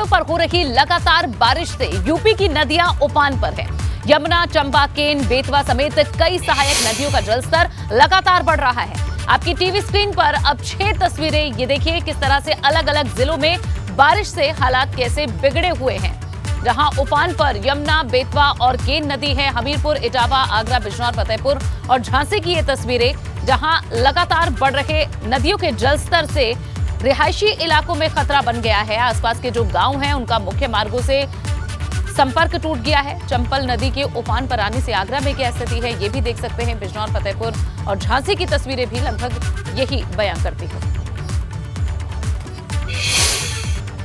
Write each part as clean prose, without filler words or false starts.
पहाड़ों पर हो रही लगातार बारिश से यूपी की नदियां उफान पर है। यमुना, चंबा, केन, बेतवा समेत कई सहायक नदियों का जलस्तर लगातार बढ़ रहा है। आपकी टीवी स्क्रीन पर अब 6 तस्वीरें ये देखिए किस तरह से अलग अलग जिलों में बारिश से हालात कैसे बिगड़े हुए हैं। जहां उफान पर यमुना, बेतवा और केन नदी है। हमीरपुर, इटावा, आगरा, बिजनौर, फतेहपुर और झांसी की ये तस्वीरें, जहां लगातार बढ़ रहे नदियों के जलस्तर से रिहायशी इलाकों में खतरा बन गया है। आसपास के जो गांव हैं उनका मुख्य मार्गों से संपर्क टूट गया है। चंपल नदी के उफान पर आने से आगरा में क्या स्थिति है ये भी देख सकते हैं। बिजनौर, फतेहपुर और झांसी की तस्वीरें भी लगभग यही बयां करती हैं।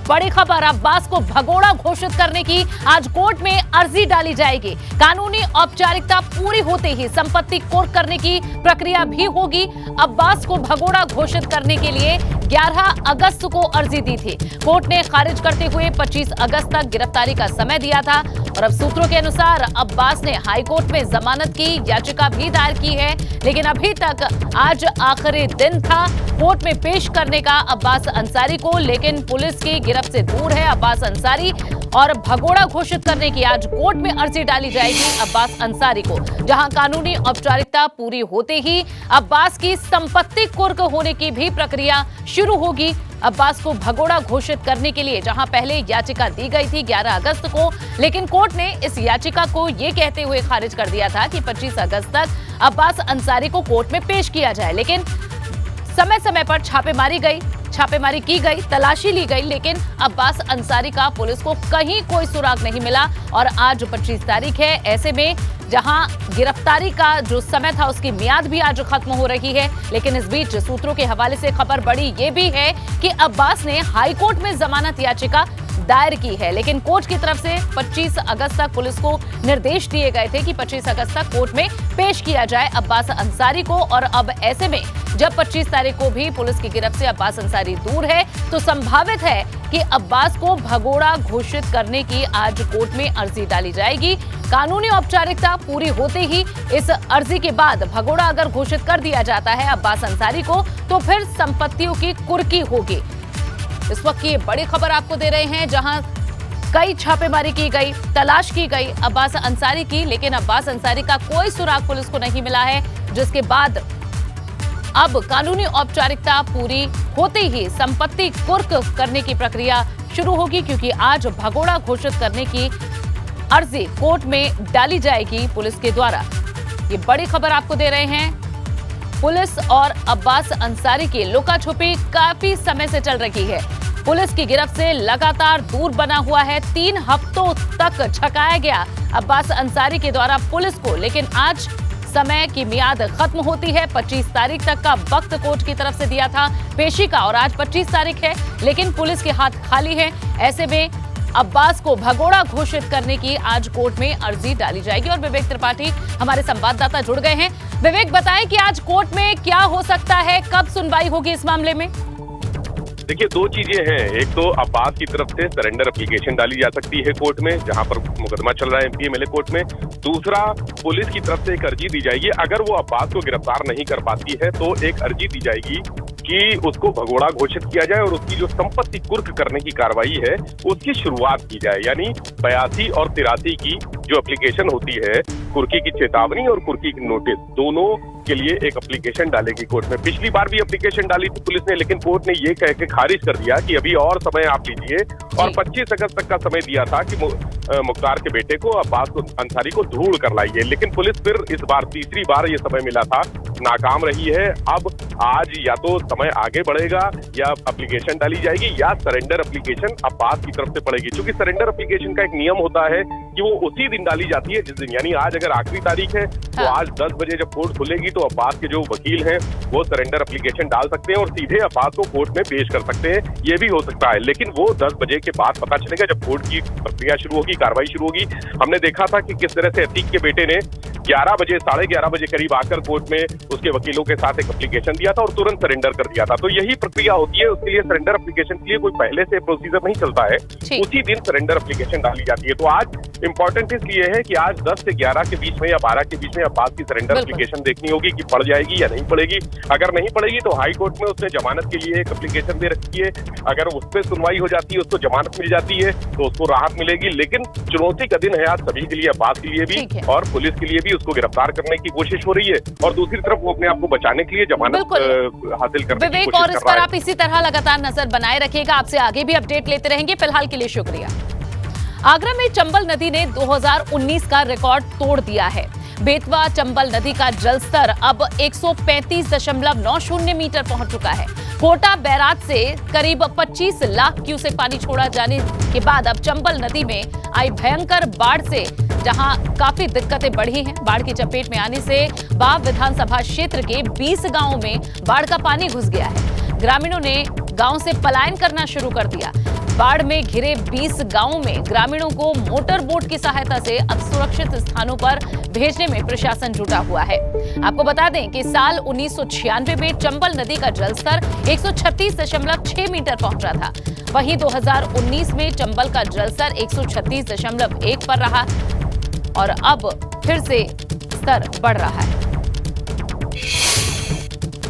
बड़ी खबर, अब्बास को भगोड़ा घोषित करने की आज कोर्ट में अर्जी डाली जाएगी। कानूनी औपचारिकता पूरी होते ही संपत्ति कुर्क करने की प्रक्रिया भी होगी। अब्बास को भगोड़ा घोषित करने के लिए 11 अगस्त को अर्जी दी थी। कोर्ट ने खारिज करते हुए 25 अगस्त तक गिरफ्तारी का समय दिया था। और अब सूत्रों के अनुसार अब्बास ने हाईकोर्ट में जमानत की याचिका भी दायर की है, लेकिन अभी तक आज आखिरी दिन था कोर्ट में पेश करने का अब्बास अंसारी को। लेकिन पुलिस की गिरफ्त से दूर है अब्बास अंसारी और भगोड़ा घोषित करने की आज कोर्ट में अर्जी डाली जाएगी अब्बास अंसारी को, जहां कानूनी औपचारिकता पूरी होते ही अब्बास की संपत्ति कुर्क होने की भी प्रक्रिया शुरू होगी। अब्बास को भगोड़ा घोषित करने के लिए जहां पहले याचिका दी गई थी 11 अगस्त को, लेकिन कोर्ट ने इस याचिका को यह कहते हुए खारिज कर दिया था कि 25 अगस्त तक अब्बास अंसारी को कोर्ट में पेश किया जाए। लेकिन समय समय पर छापेमारी की गई, तलाशी ली गई, लेकिन अब्बास अंसारी का पुलिस को कहीं कोई सुराग नहीं मिला। और आज 25 तारीख है, ऐसे में जहां गिरफ्तारी का जो समय था उसकी मियाद भी आज खत्म हो रही है। लेकिन इस बीच सूत्रों के हवाले से खबर बड़ी ये भी है कि अब्बास ने हाईकोर्ट में जमानत याचिका दायर की है, लेकिन कोर्ट की तरफ से 25 अगस्त तक पुलिस को निर्देश दिए गए थे कि 25 अगस्त तक कोर्ट में पेश किया जाए अब्बास अंसारी को। और अब ऐसे में जब 25 तारीख को भी पुलिस की गिरफ्त से अब्बास अंसारी दूर है, तो संभावित है कि अब्बास को भगोड़ा घोषित करने की आज कोर्ट में अर्जी डाली जाएगी। कानूनी औपचारिकता पूरी होते ही इस अर्जी के बाद भगोड़ा अगर घोषित कर दिया जाता है अब्बास अंसारी को, तो फिर संपत्तियों की कुर्की होगी। इस वक्त की बड़ी खबर आपको दे रहे हैं, जहां कई छापेमारी की गई, तलाश की गई अब्बास अंसारी की, लेकिन अब्बास अंसारी का कोई सुराग पुलिस को नहीं मिला है, जिसके बाद अब कानूनी औपचारिकता पूरी होते ही संपत्ति कुर्क करने की प्रक्रिया शुरू होगी, क्योंकि आज भगोड़ा घोषित करने की अर्जी कोर्ट में डाली जाएगी पुलिस के द्वारा। ये बड़ी खबर आपको दे रहे हैं। पुलिस और अब्बास अंसारी की लुका-छुपी काफी समय से चल रही है। पुलिस की गिरफ्त से लगातार दूर बना हुआ है। 3 हफ्तों तक छकाया गया अब्बास अंसारी के द्वारा पुलिस को, लेकिन आज समय की मियाद खत्म होती है। 25 तारीख तक का वक्त कोर्ट की तरफ से दिया था पेशी का, और आज 25 तारीख है, लेकिन पुलिस के हाथ खाली है। ऐसे में अब्बास को भगोड़ा घोषित करने की आज कोर्ट में अर्जी डाली जाएगी। और विवेक त्रिपाठी हमारे संवाददाता जुड़ गए हैं। विवेक, बताएं कि आज कोर्ट में क्या हो सकता है, कब सुनवाई होगी इस मामले में? देखिए, 2 चीजें हैं। एक तो अब्बास की तरफ से सरेंडर एप्लीकेशन डाली जा सकती है कोर्ट में, जहां पर मुकदमा चल रहा है एमपी एमएलए कोर्ट में। दूसरा, पुलिस की तरफ से एक अर्जी दी जाएगी। अगर वो अब्बास को गिरफ्तार नहीं कर पाती है तो एक अर्जी दी जाएगी कि उसको भगोड़ा घोषित किया जाए और उसकी जो संपत्ति कुर्क करने की कार्रवाई है उसकी शुरुआत की जाए। यानी 82 और 83 की जो एप्लीकेशन होती है, कुर्की की चेतावनी और कुर्की की नोटिस, दोनों के लिए एक एप्लीकेशन डालेगी कोर्ट में। पिछली बार भी एप्लीकेशन डाली थी पुलिस ने, लेकिन कोर्ट ने ये कह के खारिज कर दिया कि अभी और समय आप लीजिए, और 25 अगस्त तक का समय दिया था कि मुख्तार के बेटे को, अब्बास अंसारी को ढूंढ कर लाइए। लेकिन पुलिस फिर इस बार तीसरी बार ये समय मिला था, नाकाम रही है। अब आज या तो समय आगे बढ़ेगा या एप्लीकेशन डाली जाएगी या सरेंडर एप्लीकेशन अब्बास की तरफ से पड़ेगी। क्योंकि सरेंडर एप्लीकेशन का एक नियम होता है कि वो उसी दिन डाली जाती है जिस दिन, यानी आज अगर आखिरी तारीख है तो आज 10 बजे जब कोर्ट खुलेगी तो अब्बास के जो वकील हैं वो सरेंडर एप्लीकेशन डाल सकते हैं और सीधे अब्बास को कोर्ट में पेश कर सकते हैं। ये भी हो सकता है, लेकिन वो 10 बजे के बाद पता चलेगा जब कोर्ट की प्रक्रिया शुरू होगी, कार्रवाई शुरू होगी। हमने देखा था कि किस तरह से अतीक के बेटे ने 11 बजे, 11:30 बजे करीब आकर कोर्ट में उसके वकीलों के साथ एक एप्लीकेशन दिया था और तुरंत सरेंडर कर दिया था। तो यही प्रक्रिया होती है। उसके लिए सरेंडर एप्लीकेशन के लिए कोई पहले से प्रोसीजर नहीं चलता है, उसी दिन सरेंडर एप्लीकेशन डाली जाती है। तो आज इंपॉर्टेंट इसलिए है कि आज 10 से 11 के बीच में या 12 के बीच में अब्बास की सरेंडर एप्लीकेशन देखनी होगी कि पड़ जाएगी या नहीं पड़ेगी। अगर नहीं पड़ेगी तो हाई कोर्ट में उसने जमानत के लिए एक एप्लीकेशन दे रखी है, अगर उस पर सुनवाई हो जाती है, उसको जमानत मिल जाती है तो उसको राहत मिलेगी। लेकिन चुनौती का दिन है आज सभी के लिए, अब्बास के लिए भी और पुलिस के लिए भी। उसको गिरफ्तार करने की कोशिश हो रही है और दूसरी तरफ वो अपने आप को बचाने के लिए जमानत हासिल करने की कोशिश कर रहा है। और इस पर आप इसी तरह लगातार नजर बनाए रखिएगा, आपसे आगे भी अपडेट लेते रहेंगे। फिलहाल के लिए शुक्रिया। आगरा में चंबल नदी ने 2019 का रिकॉर्ड तोड़ दिया है। बेतवा चंबल नदी का जलस्तर अब 135.90 मीटर पहुंच चुका है। कोटा बैराज से करीब 25 लाख क्यूसेक पानी छोड़ा जाने के बाद अब चंबल नदी में आई भयंकर बाढ़ से जहां काफी दिक्कतें बढ़ी हैं। बाढ़ की चपेट में आने से बाव विधानसभा क्षेत्र के 20 गांवों में बाढ़ का पानी घुस गया है। ग्रामीणों ने गांव से पलायन करना शुरू कर दिया। बाढ़ में घिरे 20 गांवों में ग्रामीणों को मोटर बोट की सहायता से अब सुरक्षित स्थानों पर भेजने में प्रशासन जुटा हुआ है। आपको बता दें कि साल 1996 में चंबल नदी का जलस्तर 136.6 मीटर पहुंचा था। वहीं 2019 में चंबल का जलस्तर 136.1 पर रहा और अब फिर से स्तर बढ़ रहा है।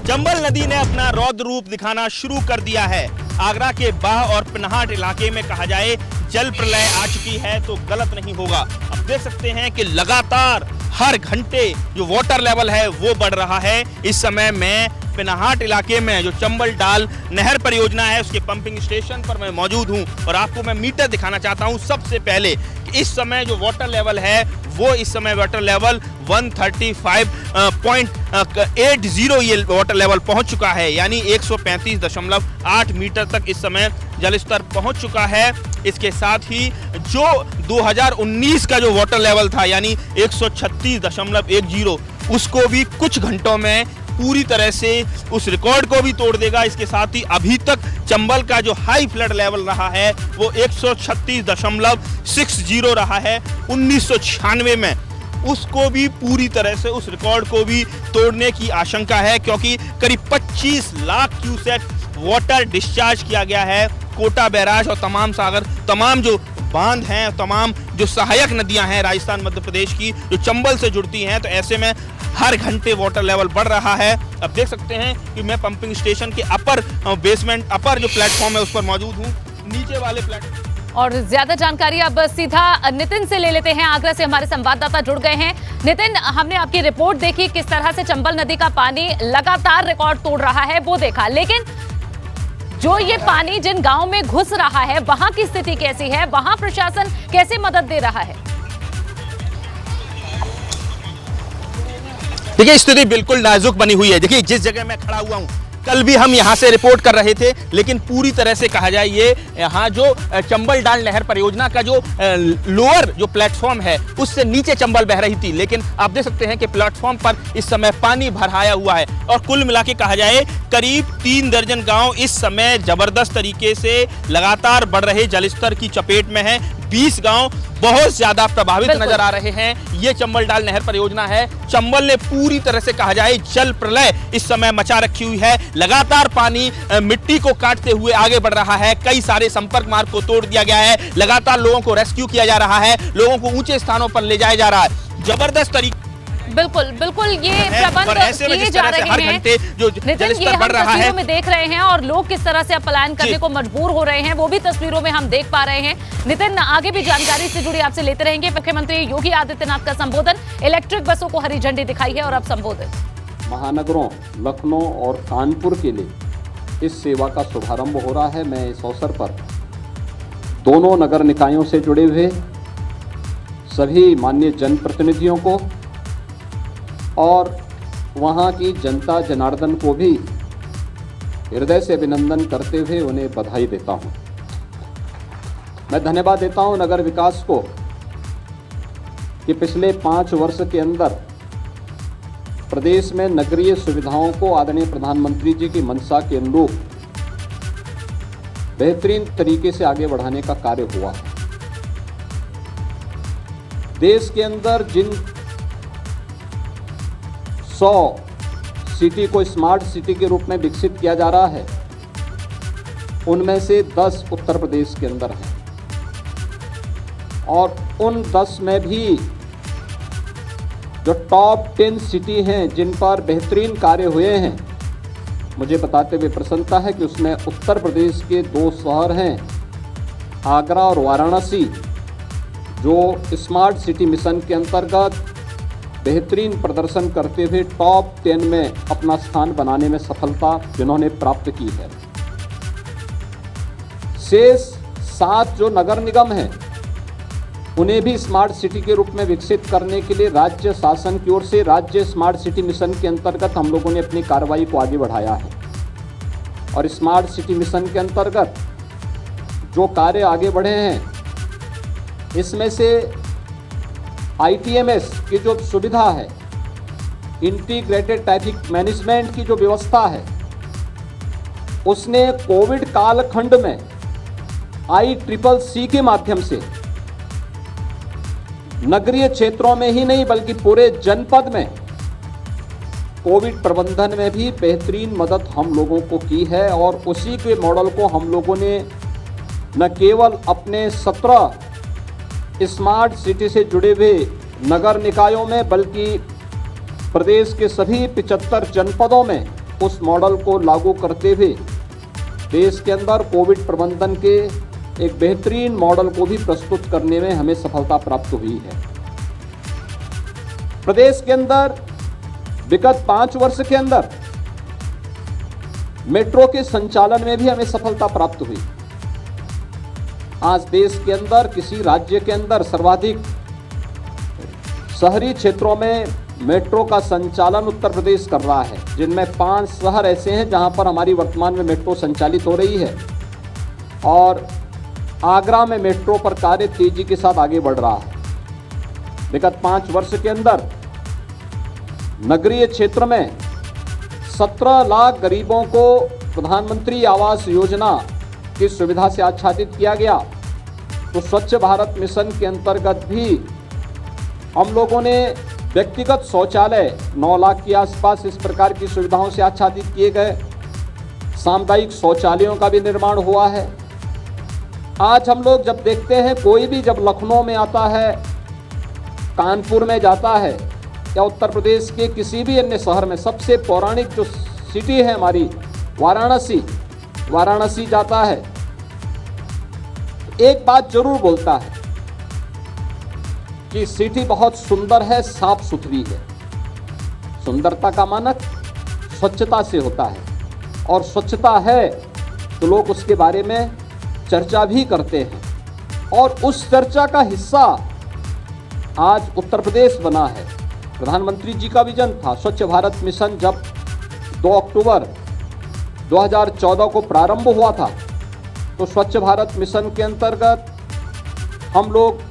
चंबल नदी ने अपना रौद्र रूप दिखाना शुरू कर दिया है। आगरा के बाह और पिनहाट इलाके में कहा जाए जल प्रलय आ चुकी है तो गलत नहीं होगा। अब देख सकते हैं कि लगातार हर घंटे जो वाटर लेवल है वो बढ़ रहा है। इस समय मैं पिनहाट इलाके में जो चंबल डाल नहर परियोजना है उसके पंपिंग स्टेशन पर मैं मौजूद हूं और आपको मैं मीटर दिखाना चाहता हूं। सबसे पहले इस समय जो वाटर लेवल है वो इस समय वाटर लेवल 135.80 ये वाटर लेवल पहुंच चुका है, यानी 135.8 मीटर तक इस समय जलस्तर पहुंच चुका है। इसके साथ ही जो 2019 का जो वाटर लेवल था यानी 136.10 उसको भी कुछ घंटों में पूरी तरह से उस रिकॉर्ड को भी तोड़ देगा। इसके साथ ही अभी तक चंबल का जो हाई फ्लड लेवल रहा है वो 136.60 रहा है 1996 में, उसको भी पूरी तरह से उस रिकॉर्ड को भी तोड़ने की आशंका है, क्योंकि करीब 25 लाख क्यूसेक वाटर डिस्चार्ज किया गया है। कोटा बैराज और तमाम जो बांध हैं, तमाम जो सहायक नदियां हैं राजस्थान मध्य प्रदेश की जो चंबल से जुड़ती हैं, तो ऐसे में हर घंटे वाटर लेवल बढ़ रहा है। अब देख सकते हैं कि मैं पंपिंग स्टेशन के अपर जो प्लेटफॉर्म है उस पर मौजूद हूँ। नीचे वाले प्लेटफॉर्म और ज्यादा जानकारी अब सीधा नितिन से ले लेते हैं। आगरा से हमारे संवाददाता जुड़ गए हैं। नितिन, हमने आपकी रिपोर्ट देखी, किस तरह से चंबल नदी का पानी लगातार रिकॉर्ड तोड़ रहा है वो देखा, लेकिन जो ये पानी जिन गांव में घुस रहा है वहां की स्थिति कैसी है, वहां प्रशासन कैसे मदद दे रहा है? देखिए स्थिति बिल्कुल नाजुक बनी हुई है। देखिए जिस जगह मैं खड़ा हुआ हूं, कल भी हम यहां से रिपोर्ट कर रहे थे, लेकिन पूरी तरह से कहा जाए ये यहाँ जो चंबल डाल नहर परियोजना का जो लोअर जो प्लेटफॉर्म है उससे नीचे चंबल बह रही थी, लेकिन आप देख सकते हैं कि प्लेटफॉर्म पर इस समय पानी भराया हुआ है और कुल मिला के कहा जाए करीब 3 दर्जन गांव इस समय जबरदस्त तरीके से लगातार बढ़ रहे जलस्तर की चपेट में है। 20 गांव बहुत ज्यादा प्रभावित नजर आ रहे हैं। ये चंबल डाल नहर परियोजना है। चंबल ने पूरी तरह से कहा जाए जल प्रलय इस समय मचा रखी हुई है। लगातार पानी मिट्टी को काटते हुए आगे बढ़ रहा है। कई सारे संपर्क मार्ग को तोड़ दिया गया है। लगातार लोगों को रेस्क्यू किया जा रहा है, लोगों को ऊंचे स्थानों पर ले जाया जा रहा है। जबरदस्त तरीके बिल्कुल ये प्रबंध किए जा रहे हैं। नितिन, ये हम तस्वीरों में देख रहे हैं और लोग किस तरह से पलायन करने को मजबूर हो रहे हैं वो भी तस्वीरों में हम देख पा रहे हैं। नितिन, आगे भी जानकारी से जुड़ी आपसे लेते रहेंगे। मुख्यमंत्री योगी आदित्यनाथ का संबोधन, इलेक्ट्रिक बसों को हरी झंडी दिखाई है और अब संबोधित। महानगरों लखनऊ और कानपुर के लिए इस सेवा का शुभारंभ हो रहा है। मैं इस अवसर पर दोनों नगर निकायों से जुड़े हुए सभी माननीय जनप्रतिनिधियों को और वहाँ की जनता जनार्दन को भी हृदय से अभिनंदन करते हुए उन्हें बधाई देता हूँ। मैं धन्यवाद देता हूँ नगर विकास को कि पिछले 5 वर्ष के अंदर प्रदेश में नगरीय सुविधाओं को आदरणीय प्रधानमंत्री जी की मंशा के अनुरूप बेहतरीन तरीके से आगे बढ़ाने का कार्य हुआ है। देश के अंदर जिन 100 सिटी को स्मार्ट सिटी के रूप में विकसित किया जा रहा है, उनमें से 10 उत्तर प्रदेश के अंदर है। और उन 10 में भी जो टॉप 10 सिटी हैं जिन पर बेहतरीन कार्य हुए हैं, मुझे बताते हुए प्रसन्नता है कि उसमें उत्तर प्रदेश के 2 शहर हैं, आगरा और वाराणसी, जो स्मार्ट सिटी मिशन के अंतर्गत बेहतरीन प्रदर्शन करते हुए टॉप 10 में अपना स्थान बनाने में सफलता जिन्होंने प्राप्त की है। शेष 7 जो नगर निगम हैं उन्हें भी स्मार्ट सिटी के रूप में विकसित करने के लिए राज्य शासन की ओर से राज्य स्मार्ट सिटी मिशन के अंतर्गत हम लोगों ने अपनी कार्रवाई को आगे बढ़ाया है। और स्मार्ट सिटी मिशन के अंतर्गत जो कार्य आगे बढ़े हैं, इसमें से ITMS की जो सुविधा है, इंटीग्रेटेड ट्रैफिक मैनेजमेंट की जो व्यवस्था है, उसने कोविड कालखंड में ICCC के माध्यम से नगरीय क्षेत्रों में ही नहीं बल्कि पूरे जनपद में कोविड प्रबंधन में भी बेहतरीन मदद हम लोगों को की है। और उसी के मॉडल को हम लोगों ने न केवल अपने 17 स्मार्ट सिटी से जुड़े हुए नगर निकायों में बल्कि प्रदेश के सभी 75 जनपदों में उस मॉडल को लागू करते हुए देश के अंदर कोविड प्रबंधन के एक बेहतरीन मॉडल को भी प्रस्तुत करने में हमें सफलता प्राप्त हुई है। प्रदेश के अंदर विगत 5 वर्ष के अंदर मेट्रो के संचालन में भी हमें सफलता प्राप्त हुई। आज देश के अंदर किसी राज्य के अंदर सर्वाधिक शहरी क्षेत्रों में मेट्रो का संचालन उत्तर प्रदेश कर रहा है, जिनमें 5 शहर ऐसे हैं जहां पर हमारी वर्तमान में मेट्रो संचालित हो रही है। और आगरा में मेट्रो पर कार्य तेजी के साथ आगे बढ़ रहा है। विगत 5 वर्ष के अंदर नगरीय क्षेत्र में 17 लाख गरीबों को प्रधानमंत्री आवास योजना की सुविधा से आच्छादित किया गया। तो स्वच्छ भारत मिशन के अंतर्गत भी हम लोगों ने व्यक्तिगत शौचालय 9 लाख के आसपास इस प्रकार की सुविधाओं से आच्छादित किए गए। सामुदायिक शौचालयों का भी निर्माण हुआ है। आज हम लोग जब देखते हैं, कोई भी जब लखनऊ में आता है, कानपुर में जाता है या उत्तर प्रदेश के किसी भी अन्य शहर में, सबसे पौराणिक जो सिटी है हमारी वाराणसी जाता है, एक बात जरूर बोलता है कि सिटी बहुत सुंदर है, साफ सुथरी है। सुंदरता का मानक स्वच्छता से होता है और स्वच्छता है तो लोग उसके बारे में चर्चा भी करते हैं और उस चर्चा का हिस्सा आज उत्तर प्रदेश बना है। प्रधानमंत्री जी का विजन था स्वच्छ भारत मिशन। जब 2 अक्टूबर 2014 को प्रारंभ हुआ था तो स्वच्छ भारत मिशन के अंतर्गत हम लोग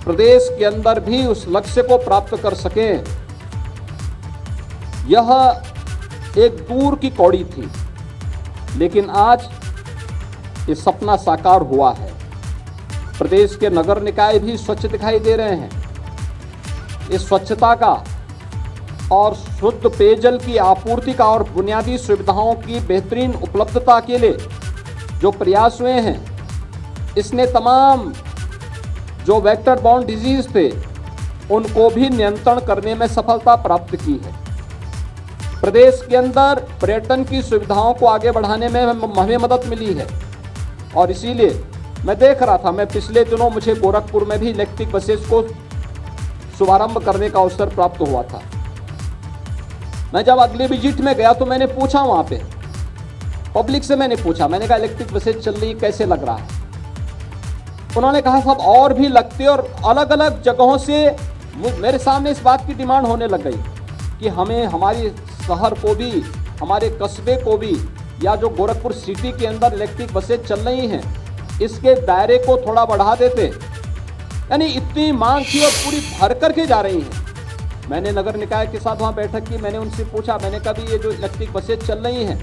प्रदेश के अंदर भी उस लक्ष्य को प्राप्त कर सकें, यह एक दूर की कौड़ी थी, लेकिन आज ये सपना साकार हुआ है। प्रदेश के नगर निकाय भी स्वच्छ दिखाई दे रहे हैं। इस स्वच्छता का और शुद्ध पेयजल की आपूर्ति का और बुनियादी सुविधाओं की बेहतरीन उपलब्धता के लिए जो प्रयास हुए हैं, इसने तमाम जो वेक्टर बॉर्न डिजीज थे उनको भी नियंत्रण करने में सफलता प्राप्त की है। प्रदेश के अंदर पर्यटन की सुविधाओं को आगे बढ़ाने में हमें मदद मिली है। और इसीलिए मैं देख रहा था, मैं पिछले दिनों मुझे गोरखपुर में भी इलेक्ट्रिक बसेस को शुभारंभ करने का अवसर प्राप्त हुआ था। मैं जब अगले विजिट में गया तो मैंने पूछा वहाँ पे पब्लिक से, मैंने पूछा, मैंने कहा इलेक्ट्रिक बसेस चल रही कैसे लग रहा है? उन्होंने कहा साहब और भी लगते, और अलग अलग जगहों से मेरे सामने इस बात की डिमांड होने लग गई कि हमें हमारे शहर को भी, हमारे कस्बे को भी, या जो गोरखपुर सिटी के अंदर इलेक्ट्रिक बसें चल रही हैं इसके दायरे को थोड़ा बढ़ा देते। यानी इतनी मांग थी और पूरी भर करके जा रही है। मैंने नगर निकाय के साथ वहाँ बैठक की, मैंने उनसे पूछा, मैंने कहा भी ये जो इलेक्ट्रिक बसें चल रही हैं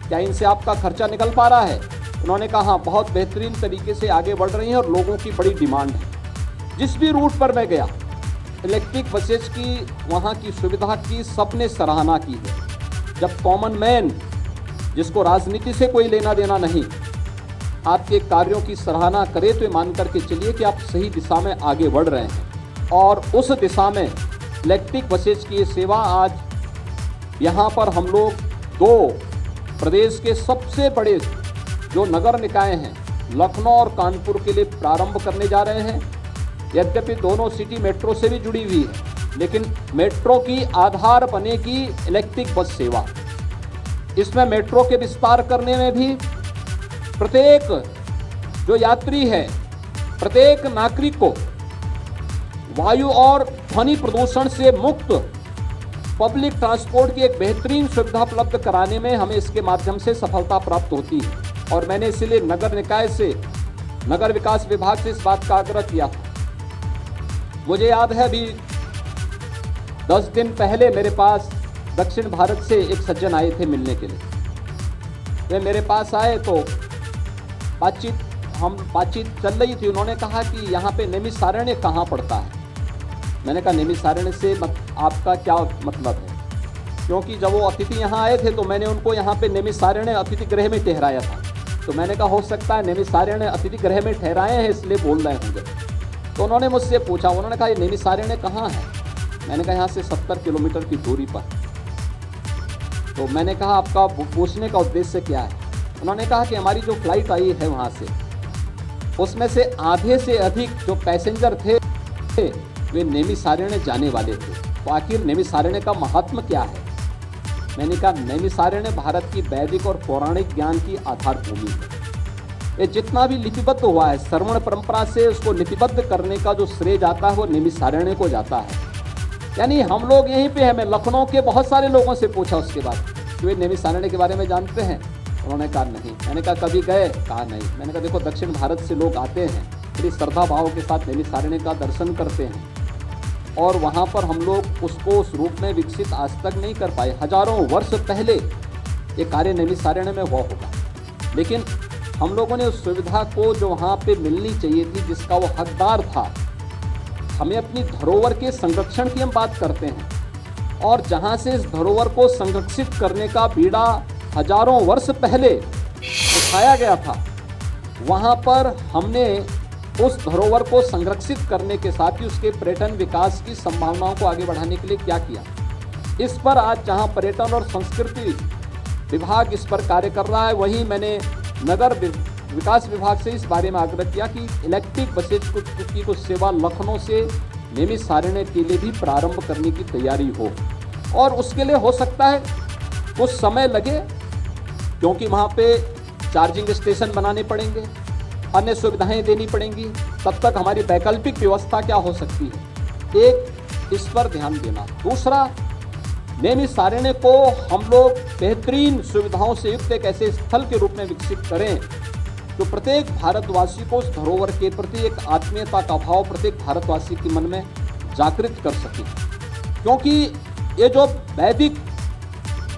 क्या इनसे आपका खर्चा निकल पा रहा है? उन्होंने कहा हाँ, बहुत बेहतरीन तरीके से आगे बढ़ रही हैं और लोगों की बड़ी डिमांड है। जिस भी रूट पर मैं गया इलेक्ट्रिक बसेस की वहाँ की सुविधा की सबने सराहना की है। जब कॉमन मैन, जिसको राजनीति से कोई लेना देना नहीं, आपके कार्यों की सराहना करे तो ये मान करके चलिए कि आप सही दिशा में आगे बढ़ रहे हैं। और उस दिशा में इलेक्ट्रिक बसेज की ये सेवा आज यहाँ पर हम लोग 2 प्रदेश के सबसे बड़े जो नगर निकाय हैं लखनऊ और कानपुर के लिए प्रारंभ करने जा रहे हैं। यद्यपि दोनों सिटी मेट्रो से भी जुड़ी हुई है, लेकिन मेट्रो की आधार बनेगी इलेक्ट्रिक बस सेवा। इसमें मेट्रो के विस्तार करने में भी प्रत्येक जो यात्री है, प्रत्येक नागरिक को वायु और ध्वनि प्रदूषण से मुक्त पब्लिक ट्रांसपोर्ट की एक बेहतरीन सुविधा उपलब्ध कराने में हमें इसके माध्यम से सफलता प्राप्त होती है। और मैंने इसलिए नगर निकाय से, नगर विकास विभाग से इस बात का आग्रह किया था। मुझे याद है अभी 10 दिन पहले मेरे पास दक्षिण भारत से एक सज्जन आए थे मिलने के लिए। वे मेरे पास आए तो बातचीत चल रही थी। उन्होंने कहा कि यहाँ पे नैमिषारण्य कहाँ पड़ता है। मैंने कहा नैमिषारण्य से आपका क्या मतलब है? क्योंकि जब वो अतिथि यहाँ आए थे तो मैंने उनको यहाँ पे नैमिषारण्य अतिथि गृह में ठहराया था। तो मैंने कहा हो सकता है नैमिषारण्य अतिथि गृह में ठहराए हैं इसलिए बोल रहे होंगे। तो उन्होंने मुझसे पूछा, उन्होंने कहा ये नैमिषारण्य कहाँ है? मैंने कहा यहाँ से 70 किलोमीटर की दूरी पर। तो मैंने कहा आपका पूछने का उद्देश्य क्या है? उन्होंने कहा कि हमारी जो फ्लाइट आई है वहाँ से, उसमें से आधे से अधिक जो पैसेंजर थे वे नैमिषारण्य जाने वाले थे। तो आखिर नैमिषारण्य का महात्म क्या है? मैंने कहा नैमिषारण्य भारत की वैदिक और पौराणिक ज्ञान की आधार भूमि है। ये जितना भी लिपिबद्ध हुआ है श्रवण परंपरा से उसको लिपिबद्ध करने का जो श्रेय जाता है वो नैमिषारण्य को जाता है। यानी हम लोग यहीं पे हैं। मैं लखनऊ के बहुत सारे लोगों से पूछा उसके बाद कि वे नैमिषारण्य के बारे में जानते हैं? उन्होंने कहा नहीं। मैंने कहा कभी गए? कहा नहीं। मैंने कहा देखो दक्षिण भारत से लोग आते हैं, बड़ी श्रद्धा भाव के साथ नैमिषारण्य का दर्शन करते हैं और वहाँ पर हम लोग उसको उस रूप में विकसित आज तक नहीं कर पाए। हजारों वर्ष पहले ये कार्य नैमिषारण्य में हुआ होगा, लेकिन हम लोगों ने उस सुविधा को जो वहाँ पे मिलनी चाहिए थी, जिसका वो हकदार था, हमें अपनी धरोहर के संरक्षण की हम बात करते हैं और जहाँ से इस धरोहर को संरक्षित करने का बीड़ा हजारों वर्ष पहले उठाया गया था, वहाँ पर हमने उस धरोहर को संरक्षित करने के साथ ही उसके पर्यटन विकास की संभावनाओं को आगे बढ़ाने के लिए क्या किया। इस पर आज जहाँ पर्यटन और संस्कृति विभाग इस पर कार्य कर रहा है, वहीं मैंने नगर विकास विभाग से इस बारे में आग्रह किया कि इलेक्ट्रिक बसेज की कुछ सेवा लखनऊ से नैमिषारण्य के लिए भी प्रारंभ करने की तैयारी हो। और उसके लिए हो सकता है कुछ समय लगे, क्योंकि वहाँ पे चार्जिंग स्टेशन बनाने पड़ेंगे, अन्य सुविधाएं देनी पड़ेंगी। तब तक हमारी वैकल्पिक व्यवस्था क्या हो सकती है, एक इस पर ध्यान देना। दूसरा, नैमिषारण्य को हम लोग बेहतरीन सुविधाओं से युक्त एक ऐसे स्थल के रूप में विकसित करें जो प्रत्येक भारतवासी को उस धरोहर के प्रति एक आत्मीयता का भाव प्रत्येक भारतवासी के मन में जागृत कर सके। क्योंकि ये जो वैदिक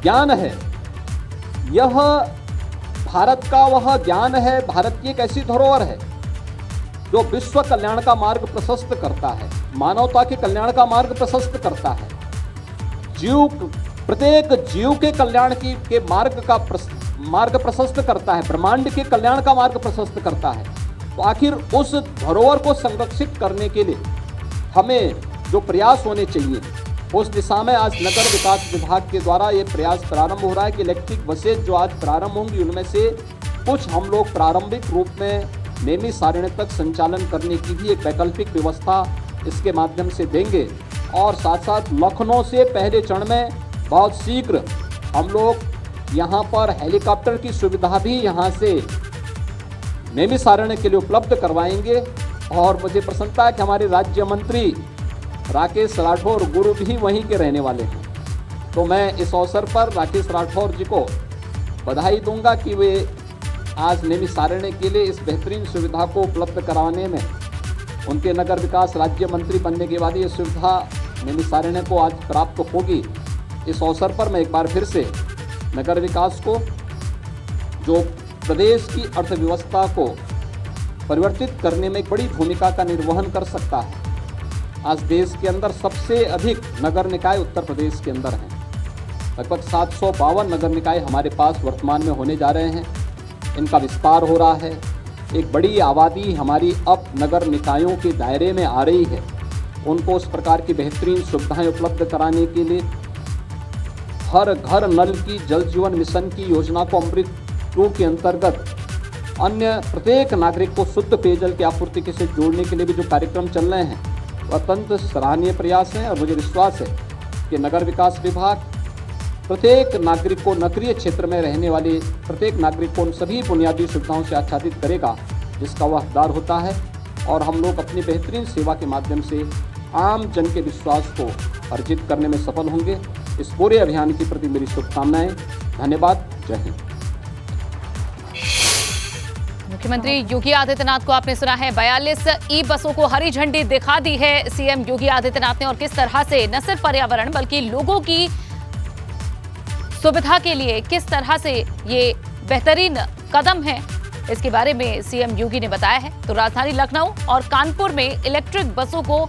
ज्ञान है, यह भारत का वह ज्ञान है, भारत की एक ऐसी धरोहर है जो विश्व कल्याण का मार्ग प्रशस्त करता है, मानवता के कल्याण का मार्ग प्रशस्त करता है, प्रत्येक जीव के कल्याण के मार्ग प्रशस्त करता है, ब्रह्मांड के कल्याण का मार्ग प्रशस्त करता है। तो आखिर उस धरोहर को संरक्षित करने के लिए हमें जो प्रयास होने चाहिए, उस दिशा में आज नगर विकास विभाग के द्वारा ये प्रयास प्रारंभ हो रहा है कि इलेक्ट्रिक बसेज जो आज प्रारंभ होंगी उनमें से कुछ हम लोग प्रारंभिक रूप में नैमिषारण्य तक संचालन करने की भी एक वैकल्पिक व्यवस्था इसके माध्यम से देंगे। और साथ साथ लखनऊ से पहले चरण में बहुत शीघ्र हम लोग यहाँ पर हेलीकॉप्टर की सुविधा भी यहाँ से नैमिषारण्य के लिए उपलब्ध करवाएंगे। और मुझे प्रसन्नता है कि हमारे राज्य मंत्री राकेश राठौर गुरु भी वहीं के रहने वाले हैं। तो मैं इस अवसर पर राकेश राठौर जी को बधाई दूंगा कि वे आज नैमिषारण्य के लिए इस बेहतरीन सुविधा को उपलब्ध कराने में, उनके नगर विकास राज्य मंत्री बनने के बाद ये सुविधा नैमिषारण्य को आज प्राप्त होगी। इस अवसर पर मैं एक बार फिर से नगर विकास को, जो प्रदेश की अर्थव्यवस्था को परिवर्तित करने में एक बड़ी भूमिका का निर्वहन कर सकता है। आज देश के अंदर सबसे अधिक नगर निकाय उत्तर प्रदेश के अंदर हैं। लगभग 752 नगर निकाय हमारे पास वर्तमान में होने जा रहे हैं। इनका विस्तार हो रहा है। एक बड़ी आबादी हमारी अब नगर निकायों के दायरे में आ रही है। उनको उस प्रकार की बेहतरीन सुविधाएं उपलब्ध कराने के लिए हर घर नल की जल जीवन मिशन की योजना को अमृत 2 के अंतर्गत अन्य प्रत्येक नागरिक को शुद्ध पेयजल की आपूर्ति के से जोड़ने के लिए भी जो कार्यक्रम चल रहे हैं वह अत्यंत सराहनीय प्रयास है। और मुझे विश्वास है कि नगर विकास विभाग प्रत्येक नागरिक को, नगरीय क्षेत्र में रहने वाले प्रत्येक नागरिक को उन सभी बुनियादी सुविधाओं से आच्छादित करेगा जिसका वह हकदार होता है। और हम लोग अपनी बेहतरीन सेवा के माध्यम से आम जन के विश्वास को अर्जित करने में सफल होंगे। इस पूरे अभियान के प्रति मेरी शुभकामनाएं। धन्यवाद। जय हिंद। मुख्यमंत्री योगी आदित्यनाथ को आपने सुना है। 42 ई बसों को हरी झंडी दिखा दी है सीएम योगी आदित्यनाथ ने। और किस तरह से न सिर्फ पर्यावरण बल्कि लोगों की सुविधा के लिए किस तरह से ये बेहतरीन कदम है, इसके बारे में सीएम योगी ने बताया है। तो राजधानी लखनऊ और कानपुर में इलेक्ट्रिक बसों को,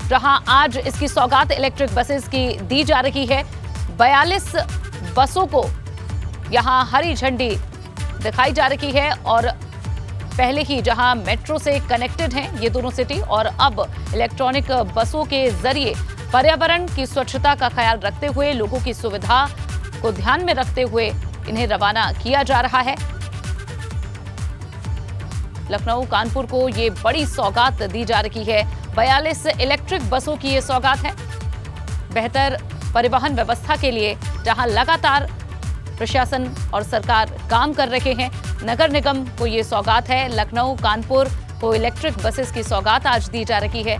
जहां आज इसकी सौगात इलेक्ट्रिक बसेस की दी जा रही है, 42 बसों को यहां हरी झंडी दिखाई जा रही है। और पहले ही जहां मेट्रो से कनेक्टेड हैं ये दोनों सिटी, और अब इलेक्ट्रॉनिक बसों के जरिए पर्यावरण की स्वच्छता का ख्याल रखते हुए, लोगों की सुविधा को ध्यान में रखते हुए इन्हें रवाना किया जा रहा है। लखनऊ कानपुर को ये बड़ी सौगात दी जा रही है। 42 इलेक्ट्रिक बसों की ये सौगात है बेहतर परिवहन व्यवस्था के लिए, जहां लगातार प्रशासन और सरकार काम कर रहे हैं। नगर निगम को ये सौगात है। लखनऊ कानपुर को इलेक्ट्रिक बसेस की सौगात आज दी जा रही है।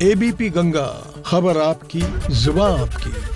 एबीपी गंगा, खबर आपकी, जुबान आपकी।